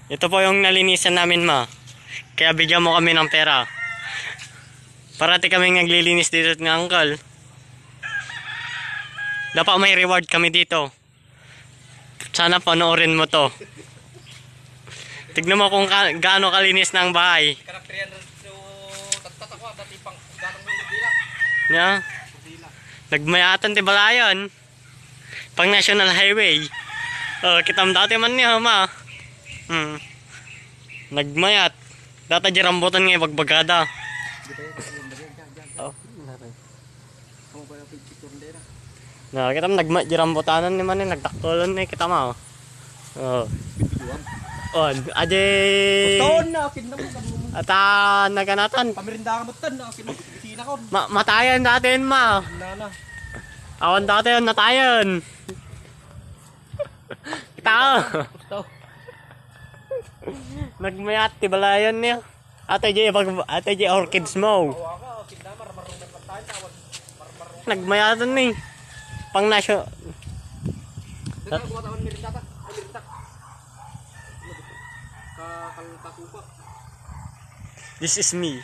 Ito po yung nalinisan namin, ma. Kaya bigyan mo kami ng pera. Parati kami naglilinis dito ng uncle. Dapat may reward kami dito. Sana panoorin mo to. Tignan mo kung gaano kalinis ng bahay. Karakterian so tagtatakwa dati pang ganong bilang. Yeah. Nagmayatan di balayan. Pang National Highway. Oh, kitam dati man niya, ma. Nagmayat. Data di rambutan nga pagbagada. Oh, naray. Na, kitam nagmayat di rambutanan ni man nagtaktolan ni kita ma. Oh. On, aje. Ton na akin naman. Ata naganatan. Pamirinda ka mo tan na akin bisina ko. Matayan natin, ma. Nana. Awan dati yun, natayan. Kita. Nagmayat, tibalayan niya. Ate J, orchids mo. Nagmayatan ni. Pang nasyo. This is me.